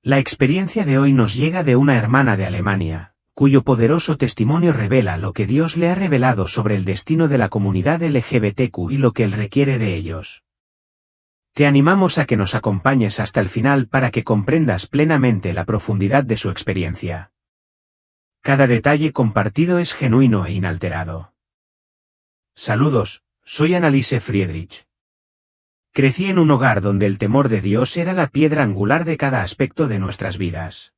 La experiencia de hoy nos llega de una hermana de Alemania, cuyo poderoso testimonio revela lo que Dios le ha revelado sobre el destino de la comunidad LGBTQ y lo que Él requiere de ellos. Te animamos a que nos acompañes hasta el final para que comprendas plenamente la profundidad de su experiencia. Cada detalle compartido es genuino e inalterado. Saludos, soy Annalise Friedrich. Crecí en un hogar donde el temor de Dios era la piedra angular de cada aspecto de nuestras vidas.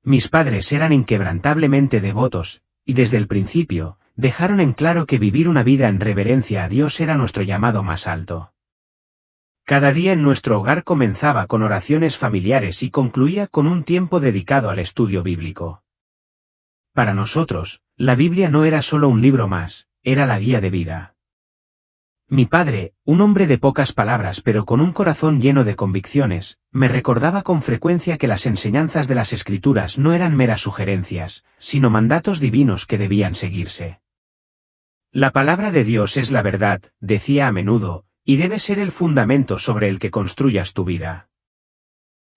Mis padres eran inquebrantablemente devotos, y desde el principio, dejaron en claro que vivir una vida en reverencia a Dios era nuestro llamado más alto. Cada día en nuestro hogar comenzaba con oraciones familiares y concluía con un tiempo dedicado al estudio bíblico. Para nosotros, la Biblia no era solo un libro más, era la guía de vida. Mi padre, un hombre de pocas palabras pero con un corazón lleno de convicciones, me recordaba con frecuencia que las enseñanzas de las Escrituras no eran meras sugerencias, sino mandatos divinos que debían seguirse. La palabra de Dios es la verdad, decía a menudo, y debe ser el fundamento sobre el que construyas tu vida.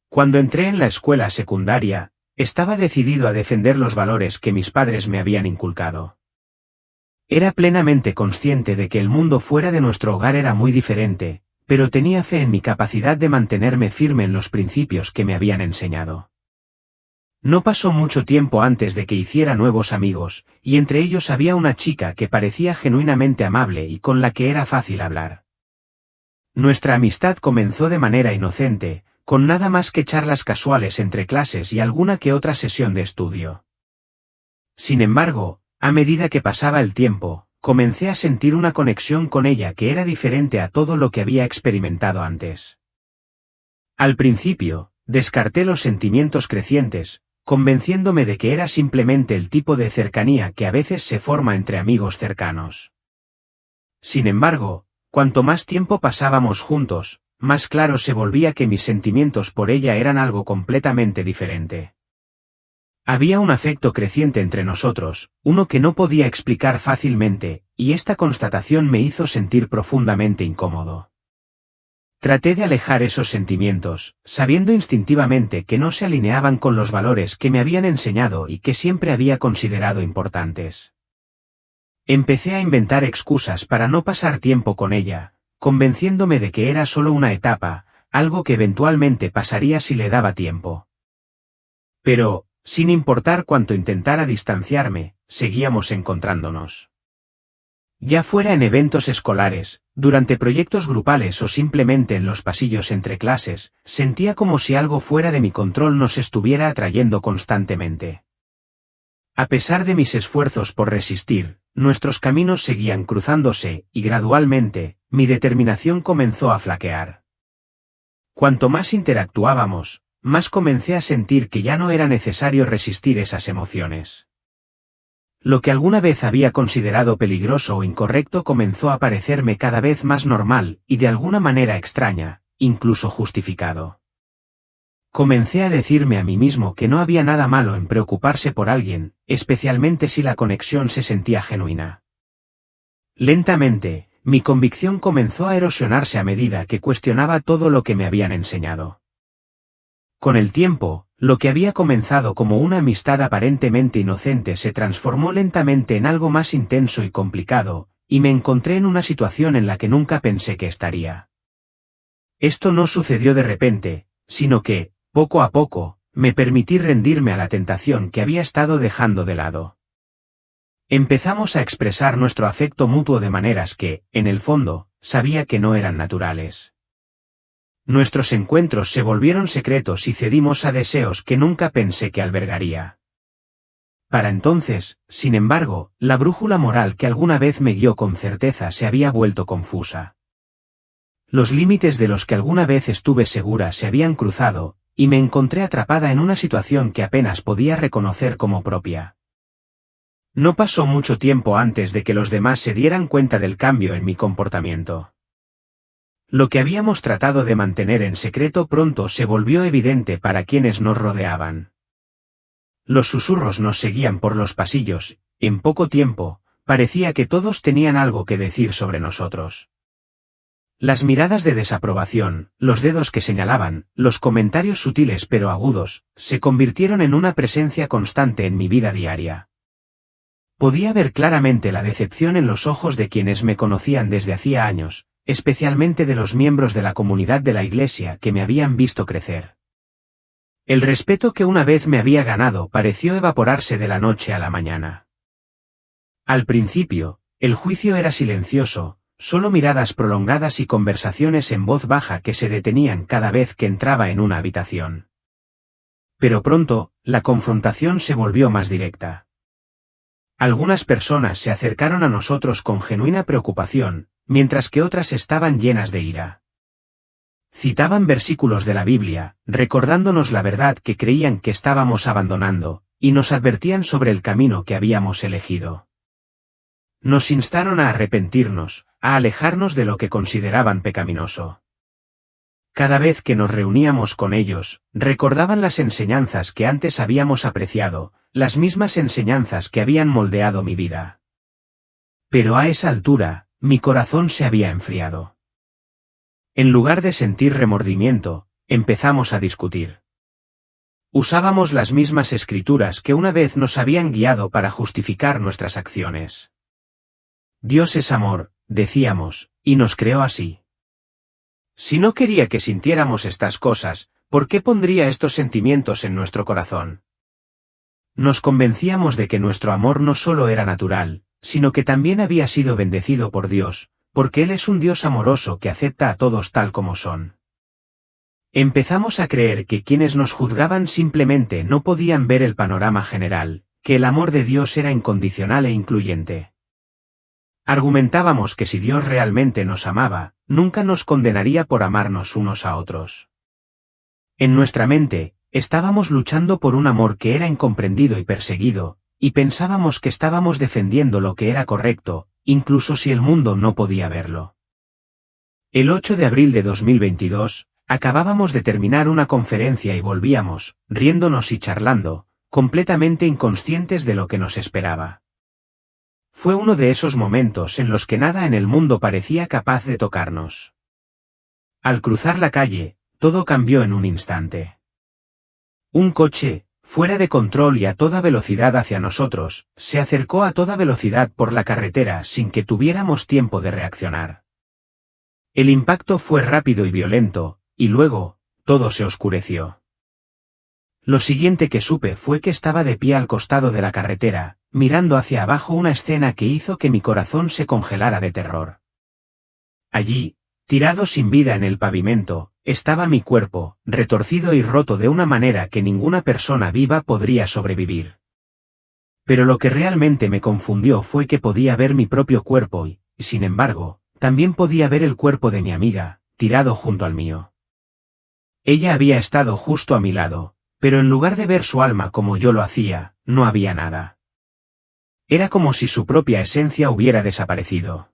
Cuando entré en la escuela secundaria, estaba decidido a defender los valores que mis padres me habían inculcado. Era plenamente consciente de que el mundo fuera de nuestro hogar era muy diferente, pero tenía fe en mi capacidad de mantenerme firme en los principios que me habían enseñado. No pasó mucho tiempo antes de que hiciera nuevos amigos, y entre ellos había una chica que parecía genuinamente amable y con la que era fácil hablar. Nuestra amistad comenzó de manera inocente, con nada más que charlas casuales entre clases y alguna que otra sesión de estudio. Sin embargo, a medida que pasaba el tiempo, comencé a sentir una conexión con ella que era diferente a todo lo que había experimentado antes. Al principio, descarté los sentimientos crecientes, convenciéndome de que era simplemente el tipo de cercanía que a veces se forma entre amigos cercanos. Sin embargo, cuanto más tiempo pasábamos juntos, más claro se volvía que mis sentimientos por ella eran algo completamente diferente. Había un afecto creciente entre nosotros, uno que no podía explicar fácilmente, y esta constatación me hizo sentir profundamente incómodo. Traté de alejar esos sentimientos, sabiendo instintivamente que no se alineaban con los valores que me habían enseñado y que siempre había considerado importantes. Empecé a inventar excusas para no pasar tiempo con ella, convenciéndome de que era solo una etapa, algo que eventualmente pasaría si le daba tiempo. Pero, sin importar cuánto intentara distanciarme, seguíamos encontrándonos. Ya fuera en eventos escolares, durante proyectos grupales o simplemente en los pasillos entre clases, sentía como si algo fuera de mi control nos estuviera atrayendo constantemente. A pesar de mis esfuerzos por resistir, nuestros caminos seguían cruzándose, y gradualmente, mi determinación comenzó a flaquear. Cuanto más interactuábamos, más comencé a sentir que ya no era necesario resistir esas emociones. Lo que alguna vez había considerado peligroso o incorrecto comenzó a parecerme cada vez más normal y de alguna manera extraña, incluso justificado. Comencé a decirme a mí mismo que no había nada malo en preocuparse por alguien, especialmente si la conexión se sentía genuina. Lentamente, mi convicción comenzó a erosionarse a medida que cuestionaba todo lo que me habían enseñado. Con el tiempo, lo que había comenzado como una amistad aparentemente inocente se transformó lentamente en algo más intenso y complicado, y me encontré en una situación en la que nunca pensé que estaría. Esto no sucedió de repente, sino que, poco a poco, me permití rendirme a la tentación que había estado dejando de lado. Empezamos a expresar nuestro afecto mutuo de maneras que, en el fondo, sabía que no eran naturales. Nuestros encuentros se volvieron secretos y cedimos a deseos que nunca pensé que albergaría. Para entonces, sin embargo, la brújula moral que alguna vez me guió con certeza se había vuelto confusa. Los límites de los que alguna vez estuve segura se habían cruzado, y me encontré atrapada en una situación que apenas podía reconocer como propia. No pasó mucho tiempo antes de que los demás se dieran cuenta del cambio en mi comportamiento. Lo que habíamos tratado de mantener en secreto pronto se volvió evidente para quienes nos rodeaban. Los susurros nos seguían por los pasillos, en poco tiempo, parecía que todos tenían algo que decir sobre nosotros. Las miradas de desaprobación, los dedos que señalaban, los comentarios sutiles pero agudos, se convirtieron en una presencia constante en mi vida diaria. Podía ver claramente la decepción en los ojos de quienes me conocían desde hacía años, especialmente de los miembros de la comunidad de la iglesia que me habían visto crecer. El respeto que una vez me había ganado pareció evaporarse de la noche a la mañana. Al principio, el juicio era silencioso, solo miradas prolongadas y conversaciones en voz baja que se detenían cada vez que entraba en una habitación. Pero pronto, la confrontación se volvió más directa. Algunas personas se acercaron a nosotros con genuina preocupación, mientras que otras estaban llenas de ira. Citaban versículos de la Biblia, recordándonos la verdad que creían que estábamos abandonando, y nos advertían sobre el camino que habíamos elegido. Nos instaron a arrepentirnos, a alejarnos de lo que consideraban pecaminoso. Cada vez que nos reuníamos con ellos, recordaban las enseñanzas que antes habíamos apreciado, las mismas enseñanzas que habían moldeado mi vida. Pero a esa altura, mi corazón se había enfriado. En lugar de sentir remordimiento, empezamos a discutir. Usábamos las mismas escrituras que una vez nos habían guiado para justificar nuestras acciones. Dios es amor, decíamos, y nos creó así. Si no quería que sintiéramos estas cosas, ¿por qué pondría estos sentimientos en nuestro corazón? Nos convencíamos de que nuestro amor no solo era natural, sino que también había sido bendecido por Dios, porque Él es un Dios amoroso que acepta a todos tal como son. Empezamos a creer que quienes nos juzgaban simplemente no podían ver el panorama general, que el amor de Dios era incondicional e incluyente. Argumentábamos que si Dios realmente nos amaba, nunca nos condenaría por amarnos unos a otros. En nuestra mente, estábamos luchando por un amor que era incomprendido y perseguido, y pensábamos que estábamos defendiendo lo que era correcto, incluso si el mundo no podía verlo. El 8 de abril de 2022, acabábamos de terminar una conferencia y volvíamos, riéndonos y charlando, completamente inconscientes de lo que nos esperaba. Fue uno de esos momentos en los que nada en el mundo parecía capaz de tocarnos. Al cruzar la calle, todo cambió en un instante. Un coche, fuera de control y a toda velocidad hacia nosotros, se acercó a toda velocidad por la carretera sin que tuviéramos tiempo de reaccionar. El impacto fue rápido y violento, y luego, todo se oscureció. Lo siguiente que supe fue que estaba de pie al costado de la carretera, mirando hacia abajo, una escena que hizo que mi corazón se congelara de terror. Allí, tirado sin vida en el pavimento, estaba mi cuerpo, retorcido y roto de una manera que ninguna persona viva podría sobrevivir. Pero lo que realmente me confundió fue que podía ver mi propio cuerpo y, sin embargo, también podía ver el cuerpo de mi amiga, tirado junto al mío. Ella había estado justo a mi lado, pero en lugar de ver su alma como yo lo hacía, no había nada. Era como si su propia esencia hubiera desaparecido.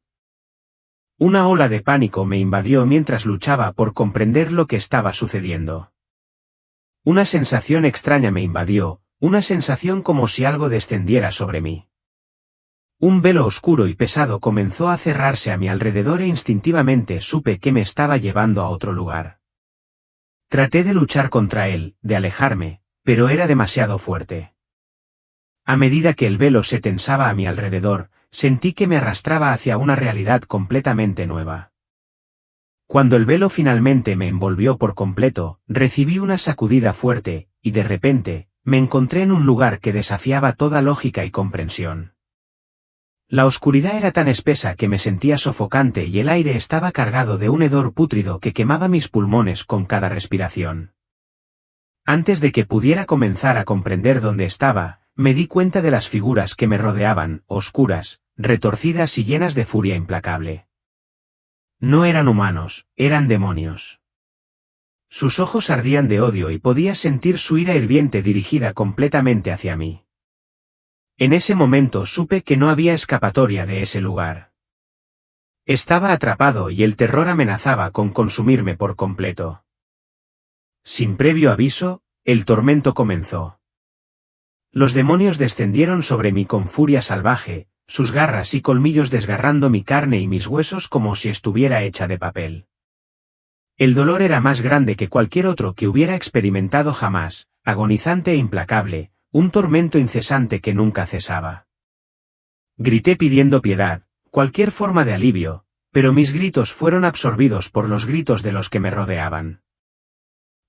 Una ola de pánico me invadió mientras luchaba por comprender lo que estaba sucediendo. Una sensación extraña me invadió, una sensación como si algo descendiera sobre mí. Un velo oscuro y pesado comenzó a cerrarse a mi alrededor e instintivamente supe que me estaba llevando a otro lugar. Traté de luchar contra él, de alejarme, pero era demasiado fuerte. A medida que el velo se tensaba a mi alrededor, sentí que me arrastraba hacia una realidad completamente nueva. Cuando el velo finalmente me envolvió por completo, recibí una sacudida fuerte, y de repente, me encontré en un lugar que desafiaba toda lógica y comprensión. La oscuridad era tan espesa que me sentía sofocante y el aire estaba cargado de un hedor pútrido que quemaba mis pulmones con cada respiración. Antes de que pudiera comenzar a comprender dónde estaba, me di cuenta de las figuras que me rodeaban, oscuras, retorcidas y llenas de furia implacable. No eran humanos, eran demonios. Sus ojos ardían de odio y podía sentir su ira hirviente dirigida completamente hacia mí. En ese momento supe que no había escapatoria de ese lugar. Estaba atrapado y el terror amenazaba con consumirme por completo. Sin previo aviso, el tormento comenzó. Los demonios descendieron sobre mí con furia salvaje, sus garras y colmillos desgarrando mi carne y mis huesos como si estuviera hecha de papel. El dolor era más grande que cualquier otro que hubiera experimentado jamás, agonizante e implacable, un tormento incesante que nunca cesaba. Grité pidiendo piedad, cualquier forma de alivio, pero mis gritos fueron absorbidos por los gritos de los que me rodeaban.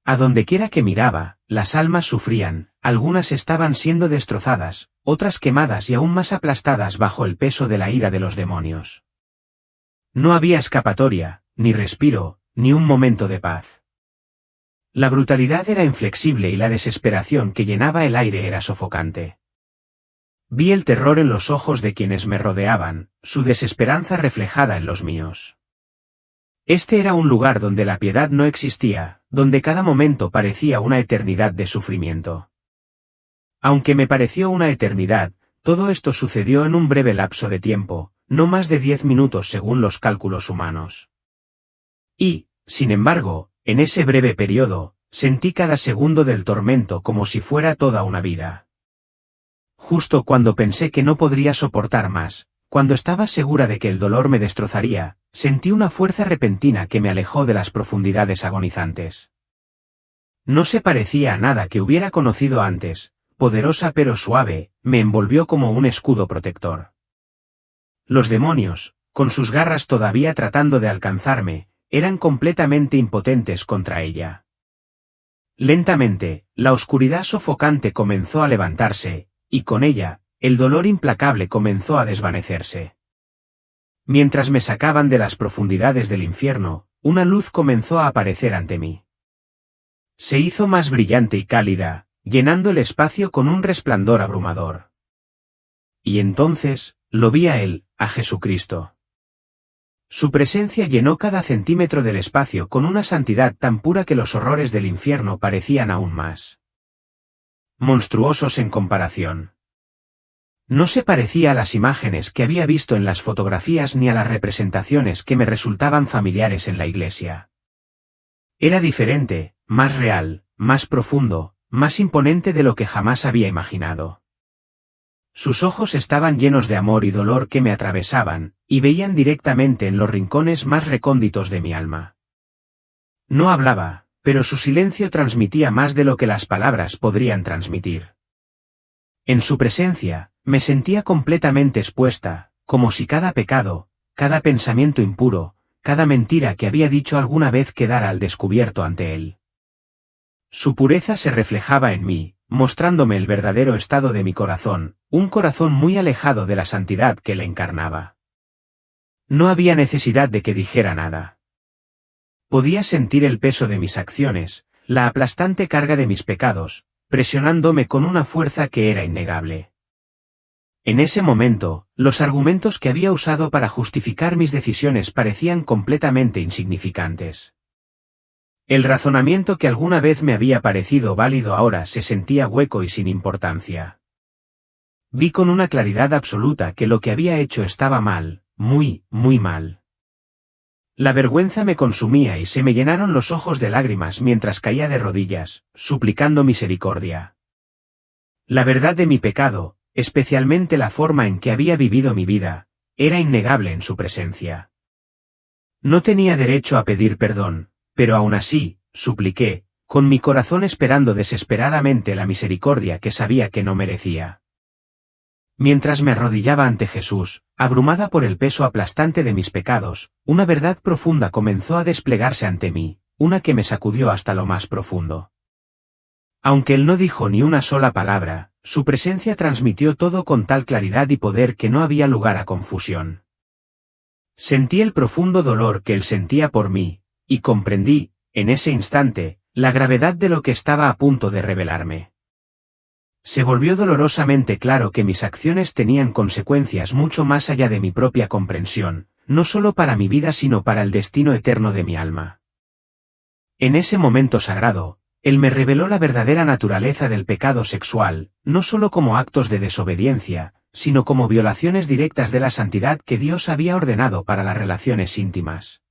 A dondequiera que miraba, las almas sufrían, algunas estaban siendo destrozadas, otras quemadas y aún más aplastadas bajo el peso de la ira de los demonios. No había escapatoria, ni respiro, ni un momento de paz. La brutalidad era inflexible y la desesperación que llenaba el aire era sofocante. Vi el terror en los ojos de quienes me rodeaban, su desesperanza reflejada en los míos. Este era un lugar donde la piedad no existía, donde cada momento parecía una eternidad de sufrimiento. Aunque me pareció una eternidad, todo esto sucedió en un breve lapso de tiempo, no más de 10 minutos según los cálculos humanos. Y, sin embargo, en ese breve periodo, sentí cada segundo del tormento como si fuera toda una vida. Justo cuando pensé que no podría soportar más, cuando estaba segura de que el dolor me destrozaría, sentí una fuerza repentina que me alejó de las profundidades agonizantes. No se parecía a nada que hubiera conocido antes, poderosa pero suave, me envolvió como un escudo protector. Los demonios, con sus garras todavía tratando de alcanzarme, eran completamente impotentes contra ella. Lentamente, la oscuridad sofocante comenzó a levantarse, y con ella, el dolor implacable comenzó a desvanecerse. Mientras me sacaban de las profundidades del infierno, una luz comenzó a aparecer ante mí. Se hizo más brillante y cálida, llenando el espacio con un resplandor abrumador. Y entonces, lo vi a él, a Jesucristo. Su presencia llenó cada centímetro del espacio con una santidad tan pura que los horrores del infierno parecían aún más monstruosos en comparación. No se parecía a las imágenes que había visto en las fotografías ni a las representaciones que me resultaban familiares en la iglesia. Era diferente, más real, más profundo, más imponente de lo que jamás había imaginado. Sus ojos estaban llenos de amor y dolor que me atravesaban, y veían directamente en los rincones más recónditos de mi alma. No hablaba, pero su silencio transmitía más de lo que las palabras podrían transmitir. En su presencia, me sentía completamente expuesta, como si cada pecado, cada pensamiento impuro, cada mentira que había dicho alguna vez quedara al descubierto ante él. Su pureza se reflejaba en mí, mostrándome el verdadero estado de mi corazón, un corazón muy alejado de la santidad que le encarnaba. No había necesidad de que dijera nada. Podía sentir el peso de mis acciones, la aplastante carga de mis pecados, presionándome con una fuerza que era innegable. En ese momento, los argumentos que había usado para justificar mis decisiones parecían completamente insignificantes. El razonamiento que alguna vez me había parecido válido ahora se sentía hueco y sin importancia. Vi con una claridad absoluta que lo que había hecho estaba mal, muy, muy mal. La vergüenza me consumía y se me llenaron los ojos de lágrimas mientras caía de rodillas, suplicando misericordia. La verdad de mi pecado, especialmente la forma en que había vivido mi vida, era innegable en su presencia. No tenía derecho a pedir perdón, pero aún así, supliqué, con mi corazón esperando desesperadamente la misericordia que sabía que no merecía. Mientras me arrodillaba ante Jesús, abrumada por el peso aplastante de mis pecados, una verdad profunda comenzó a desplegarse ante mí, una que me sacudió hasta lo más profundo. Aunque él no dijo ni una sola palabra, su presencia transmitió todo con tal claridad y poder que no había lugar a confusión. Sentí el profundo dolor que él sentía por mí, y comprendí, en ese instante, la gravedad de lo que estaba a punto de revelarme. Se volvió dolorosamente claro que mis acciones tenían consecuencias mucho más allá de mi propia comprensión, no solo para mi vida sino para el destino eterno de mi alma. En ese momento sagrado, él me reveló la verdadera naturaleza del pecado sexual, no solo como actos de desobediencia, sino como violaciones directas de la santidad que Dios había ordenado para las relaciones íntimas.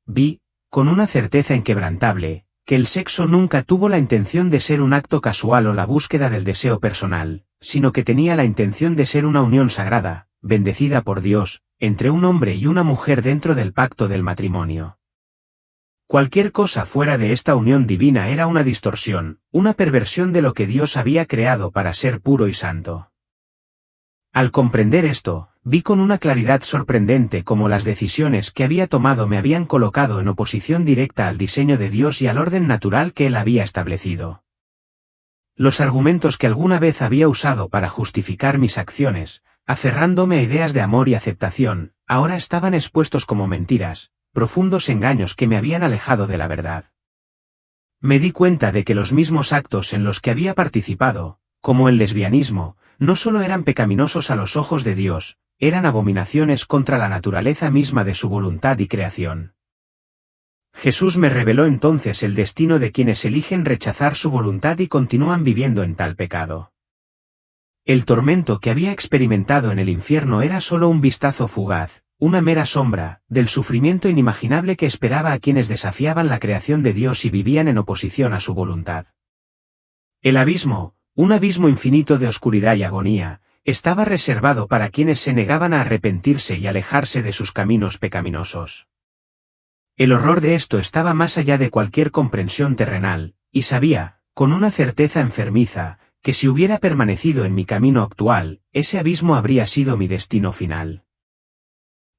Vi, con una certeza inquebrantable, que el sexo nunca tuvo la intención de ser un acto casual o la búsqueda del deseo personal, sino que tenía la intención de ser una unión sagrada, bendecida por Dios, entre un hombre y una mujer dentro del pacto del matrimonio. Cualquier cosa fuera de esta unión divina era una distorsión, una perversión de lo que Dios había creado para ser puro y santo. Al comprender esto, vi con una claridad sorprendente cómo las decisiones que había tomado me habían colocado en oposición directa al diseño de Dios y al orden natural que Él había establecido. Los argumentos que alguna vez había usado para justificar mis acciones, aferrándome a ideas de amor y aceptación, ahora estaban expuestos como mentiras, profundos engaños que me habían alejado de la verdad. Me di cuenta de que los mismos actos en los que había participado, como el lesbianismo, no solo eran pecaminosos a los ojos de Dios, eran abominaciones contra la naturaleza misma de su voluntad y creación. Jesús me reveló entonces el destino de quienes eligen rechazar su voluntad y continúan viviendo en tal pecado. El tormento que había experimentado en el infierno era solo un vistazo fugaz, una mera sombra, del sufrimiento inimaginable que esperaba a quienes desafiaban la creación de Dios y vivían en oposición a su voluntad. El abismo, un abismo infinito de oscuridad y agonía, estaba reservado para quienes se negaban a arrepentirse y alejarse de sus caminos pecaminosos. El horror de esto estaba más allá de cualquier comprensión terrenal, y sabía, con una certeza enfermiza, que si hubiera permanecido en mi camino actual, ese abismo habría sido mi destino final.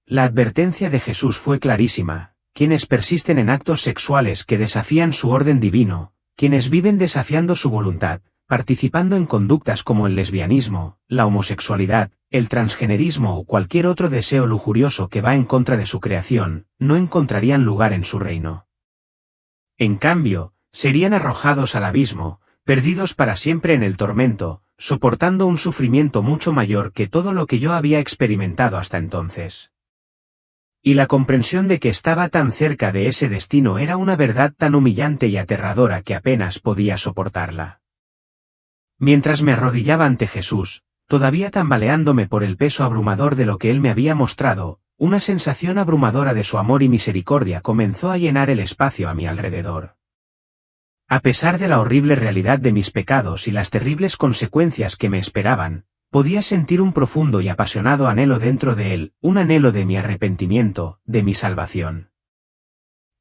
La advertencia de Jesús fue clarísima: quienes persisten en actos sexuales que desafían su orden divino, quienes viven desafiando su voluntad, participando en conductas como el lesbianismo, la homosexualidad, el transgenerismo o cualquier otro deseo lujurioso que va en contra de su creación, no encontrarían lugar en su reino. En cambio, serían arrojados al abismo, perdidos para siempre en el tormento, soportando un sufrimiento mucho mayor que todo lo que yo había experimentado hasta entonces. Y la comprensión de que estaba tan cerca de ese destino era una verdad tan humillante y aterradora que apenas podía soportarla. Mientras me arrodillaba ante Jesús, todavía tambaleándome por el peso abrumador de lo que Él me había mostrado, una sensación abrumadora de su amor y misericordia comenzó a llenar el espacio a mi alrededor. A pesar de la horrible realidad de mis pecados y las terribles consecuencias que me esperaban, podía sentir un profundo y apasionado anhelo dentro de Él, un anhelo de mi arrepentimiento, de mi salvación.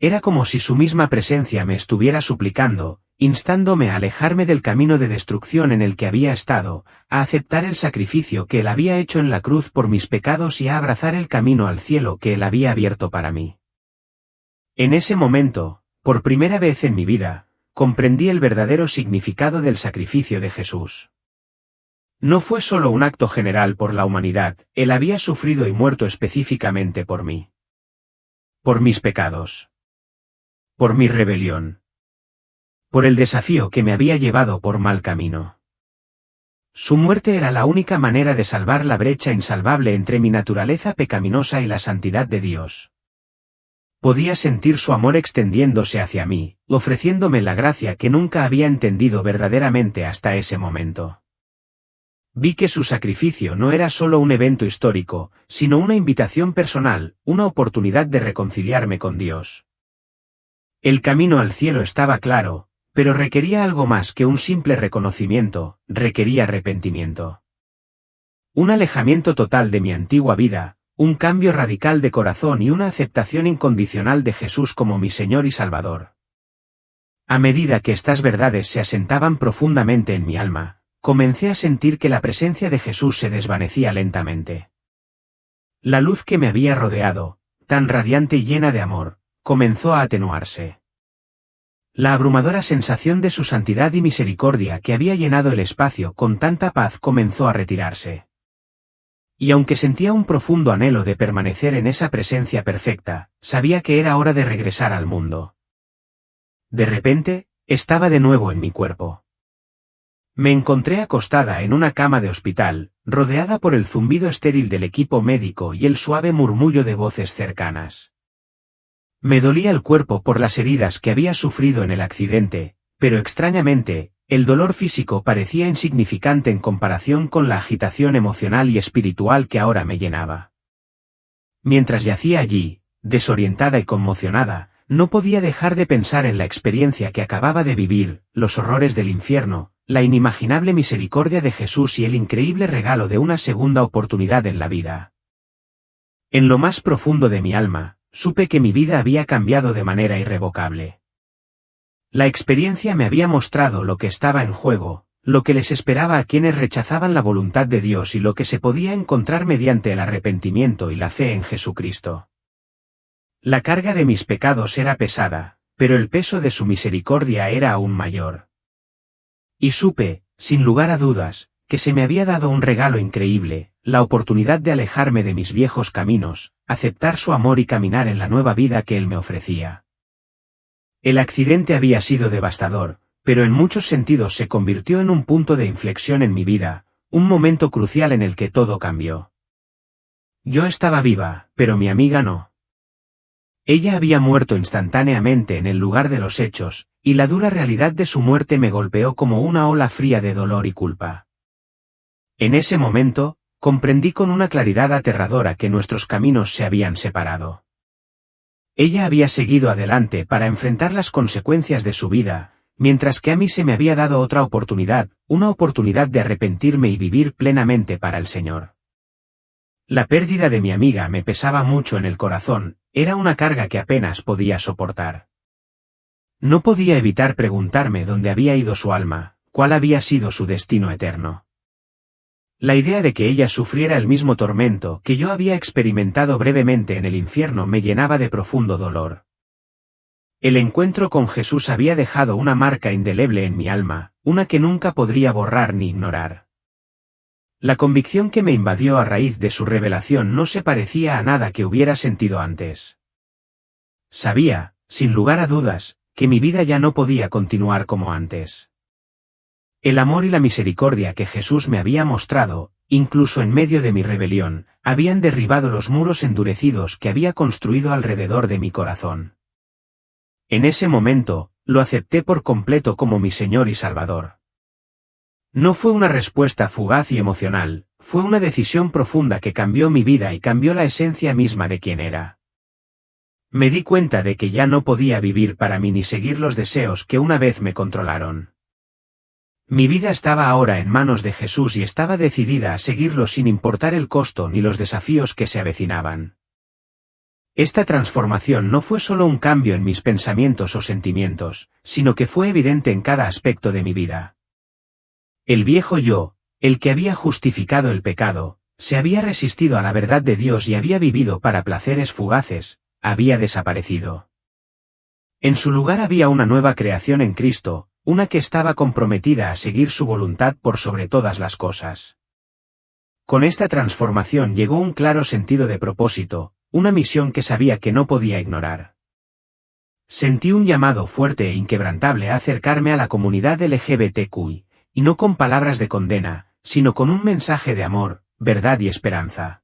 Era como si su misma presencia me estuviera suplicando, instándome a alejarme del camino de destrucción en el que había estado, a aceptar el sacrificio que Él había hecho en la cruz por mis pecados y a abrazar el camino al cielo que Él había abierto para mí. En ese momento, por primera vez en mi vida, comprendí el verdadero significado del sacrificio de Jesús. No fue solo un acto general por la humanidad, Él había sufrido y muerto específicamente por mí. Por mis pecados. Por mi rebelión. Por el desafío que me había llevado por mal camino. Su muerte era la única manera de salvar la brecha insalvable entre mi naturaleza pecaminosa y la santidad de Dios. Podía sentir su amor extendiéndose hacia mí, ofreciéndome la gracia que nunca había entendido verdaderamente hasta ese momento. Vi que su sacrificio no era solo un evento histórico, sino una invitación personal, una oportunidad de reconciliarme con Dios. El camino al cielo estaba claro, pero requería algo más que un simple reconocimiento, requería arrepentimiento. Un alejamiento total de mi antigua vida, un cambio radical de corazón y una aceptación incondicional de Jesús como mi Señor y Salvador. A medida que estas verdades se asentaban profundamente en mi alma, comencé a sentir que la presencia de Jesús se desvanecía lentamente. La luz que me había rodeado, tan radiante y llena de amor, comenzó a atenuarse. La abrumadora sensación de su santidad y misericordia que había llenado el espacio con tanta paz comenzó a retirarse. Y aunque sentía un profundo anhelo de permanecer en esa presencia perfecta, sabía que era hora de regresar al mundo. De repente, estaba de nuevo en mi cuerpo. Me encontré acostada en una cama de hospital, rodeada por el zumbido estéril del equipo médico y el suave murmullo de voces cercanas. Me dolía el cuerpo por las heridas que había sufrido en el accidente, pero extrañamente, el dolor físico parecía insignificante en comparación con la agitación emocional y espiritual que ahora me llenaba. Mientras yacía allí, desorientada y conmocionada, No podía dejar de pensar en la experiencia que acababa de vivir, los horrores del infierno, la inimaginable misericordia de Jesús y el increíble regalo de una segunda oportunidad en la vida. En lo más profundo de mi alma, supe que mi vida había cambiado de manera irrevocable. La experiencia me había mostrado lo que estaba en juego, lo que les esperaba a quienes rechazaban la voluntad de Dios y lo que se podía encontrar mediante el arrepentimiento y la fe en Jesucristo. La carga de mis pecados era pesada, pero el peso de su misericordia era aún mayor. Y supe, sin lugar a dudas, que se me había dado un regalo increíble, la oportunidad de alejarme de mis viejos caminos, aceptar su amor y caminar en la nueva vida que Él me ofrecía. El accidente había sido devastador, pero en muchos sentidos se convirtió en un punto de inflexión en mi vida, un momento crucial en el que todo cambió. Yo estaba viva, pero mi amiga no. Ella había muerto instantáneamente en el lugar de los hechos, y la dura realidad de su muerte me golpeó como una ola fría de dolor y culpa. En ese momento, comprendí con una claridad aterradora que nuestros caminos se habían separado. Ella había seguido adelante para enfrentar las consecuencias de su vida, mientras que a mí se me había dado otra oportunidad, una oportunidad de arrepentirme y vivir plenamente para el Señor. La pérdida de mi amiga me pesaba mucho en el corazón, era una carga que apenas podía soportar. No podía evitar preguntarme dónde había ido su alma, cuál había sido su destino eterno. La idea de que ella sufriera el mismo tormento que yo había experimentado brevemente en el infierno me llenaba de profundo dolor. El encuentro con Jesús había dejado una marca indeleble en mi alma, una que nunca podría borrar ni ignorar. La convicción que me invadió a raíz de su revelación no se parecía a nada que hubiera sentido antes. Sabía, sin lugar a dudas, que mi vida ya no podía continuar como antes. El amor y la misericordia que Jesús me había mostrado, incluso en medio de mi rebelión, habían derribado los muros endurecidos que había construido alrededor de mi corazón. En ese momento, lo acepté por completo como mi Señor y Salvador. No fue una respuesta fugaz y emocional, fue una decisión profunda que cambió mi vida y cambió la esencia misma de quien era. Me di cuenta de que ya no podía vivir para mí ni seguir los deseos que una vez me controlaron. Mi vida estaba ahora en manos de Jesús y estaba decidida a seguirlo sin importar el costo ni los desafíos que se avecinaban. Esta transformación no fue solo un cambio en mis pensamientos o sentimientos, sino que fue evidente en cada aspecto de mi vida. El viejo yo, el que había justificado el pecado, se había resistido a la verdad de Dios y había vivido para placeres fugaces, había desaparecido. En su lugar había una nueva creación en Cristo, una que estaba comprometida a seguir su voluntad por sobre todas las cosas. Con esta transformación llegó un claro sentido de propósito, una misión que sabía que no podía ignorar. Sentí un llamado fuerte e inquebrantable a acercarme a la comunidad LGBTQI. Y no con palabras de condena, sino con un mensaje de amor, verdad y esperanza.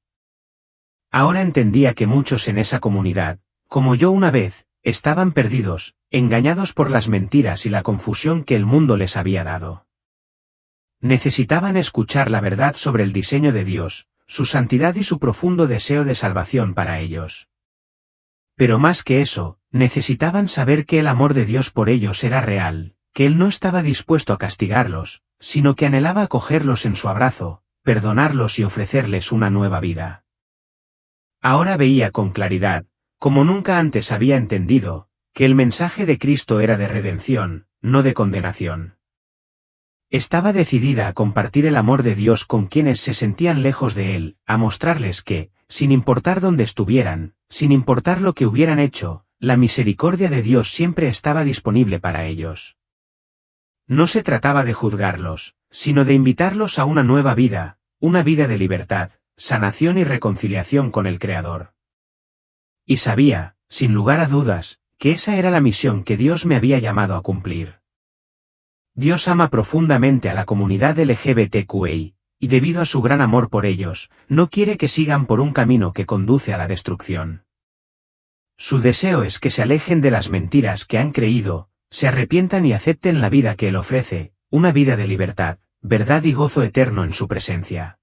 Ahora entendía que muchos en esa comunidad, como yo una vez, estaban perdidos, engañados por las mentiras y la confusión que el mundo les había dado. Necesitaban escuchar la verdad sobre el diseño de Dios, su santidad y su profundo deseo de salvación para ellos. Pero más que eso, necesitaban saber que el amor de Dios por ellos era real, que Él no estaba dispuesto a castigarlos, sino que anhelaba acogerlos en su abrazo, perdonarlos y ofrecerles una nueva vida. Ahora veía con claridad, como nunca antes había entendido, que el mensaje de Cristo era de redención, no de condenación. Estaba decidida a compartir el amor de Dios con quienes se sentían lejos de Él, a mostrarles que, sin importar dónde estuvieran, sin importar lo que hubieran hecho, la misericordia de Dios siempre estaba disponible para ellos. No se trataba de juzgarlos, sino de invitarlos a una nueva vida, una vida de libertad, sanación y reconciliación con el Creador. Y sabía, sin lugar a dudas, que esa era la misión que Dios me había llamado a cumplir. Dios ama profundamente a la comunidad LGBTQI, y debido a su gran amor por ellos, no quiere que sigan por un camino que conduce a la destrucción. Su deseo es que se alejen de las mentiras que han creído, se arrepientan y acepten la vida que Él ofrece, una vida de libertad, verdad y gozo eterno en su presencia.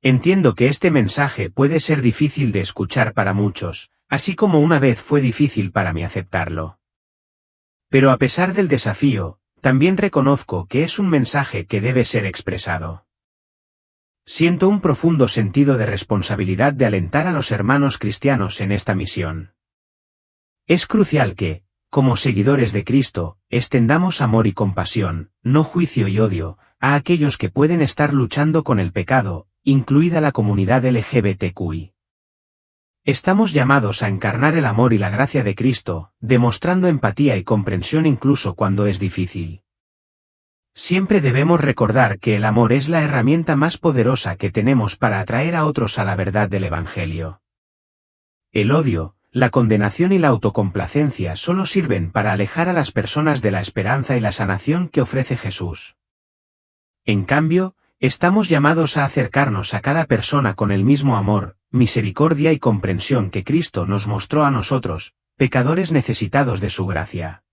Entiendo que este mensaje puede ser difícil de escuchar para muchos, así como una vez fue difícil para mí aceptarlo. Pero a pesar del desafío, también reconozco que es un mensaje que debe ser expresado. Siento un profundo sentido de responsabilidad de alentar a los hermanos cristianos en esta misión. Es crucial que, como seguidores de Cristo, extendamos amor y compasión, no juicio y odio, a aquellos que pueden estar luchando con el pecado, incluida la comunidad LGBTQI. Estamos llamados a encarnar el amor y la gracia de Cristo, demostrando empatía y comprensión incluso cuando es difícil. Siempre debemos recordar que el amor es la herramienta más poderosa que tenemos para atraer a otros a la verdad del Evangelio. El odio, la condenación y la autocomplacencia solo sirven para alejar a las personas de la esperanza y la sanación que ofrece Jesús. En cambio, estamos llamados a acercarnos a cada persona con el mismo amor, misericordia y comprensión que Cristo nos mostró a nosotros, pecadores necesitados de su gracia.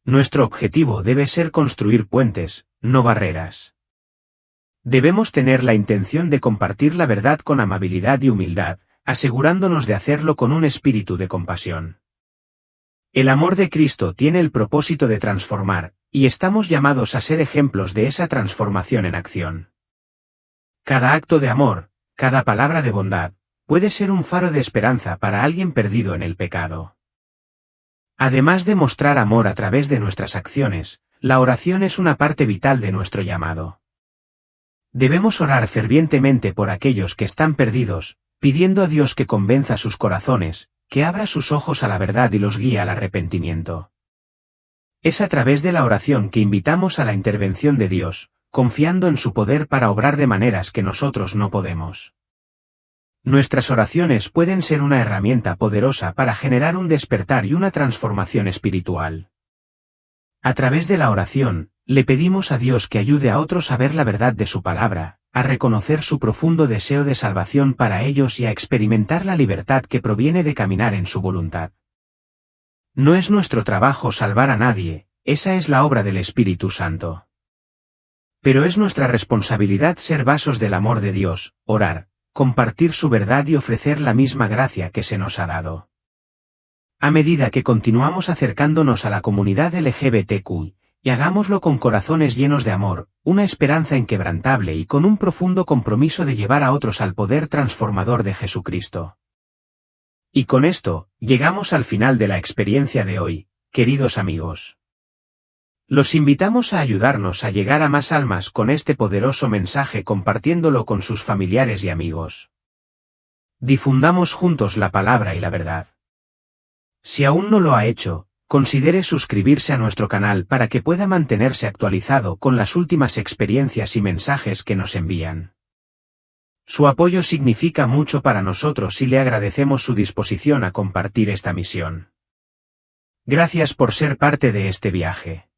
Nuestro objetivo debe ser construir puentes, no barreras. Debemos tener la intención de compartir la verdad con amabilidad y humildad, asegurándonos de hacerlo con un espíritu de compasión. El amor de Cristo tiene el propósito de transformar, y estamos llamados a ser ejemplos de esa transformación en acción. Cada acto de amor, cada palabra de bondad, puede ser un faro de esperanza para alguien perdido en el pecado. Además de mostrar amor a través de nuestras acciones, la oración es una parte vital de nuestro llamado. Debemos orar fervientemente por aquellos que están perdidos, pidiendo a Dios que convenza sus corazones, que abra sus ojos a la verdad y los guíe al arrepentimiento. Es a través de la oración que invitamos a la intervención de Dios, confiando en su poder para obrar de maneras que nosotros no podemos. Nuestras oraciones pueden ser una herramienta poderosa para generar un despertar y una transformación espiritual. A través de la oración, le pedimos a Dios que ayude a otros a ver la verdad de su palabra, a reconocer su profundo deseo de salvación para ellos y a experimentar la libertad que proviene de caminar en su voluntad. No es nuestro trabajo salvar a nadie, esa es la obra del Espíritu Santo. Pero es nuestra responsabilidad ser vasos del amor de Dios, orar, compartir su verdad y ofrecer la misma gracia que se nos ha dado. A medida que continuamos acercándonos a la comunidad LGBTQ, y hagámoslo con corazones llenos de amor, una esperanza inquebrantable y con un profundo compromiso de llevar a otros al poder transformador de Jesucristo. Y con esto, llegamos al final de la experiencia de hoy, queridos amigos. Los invitamos a ayudarnos a llegar a más almas con este poderoso mensaje compartiéndolo con sus familiares y amigos. Difundamos juntos la palabra y la verdad. Si aún no lo ha hecho, considere suscribirse a nuestro canal para que pueda mantenerse actualizado con las últimas experiencias y mensajes que nos envían. Su apoyo significa mucho para nosotros y le agradecemos su disposición a compartir esta misión. Gracias por ser parte de este viaje.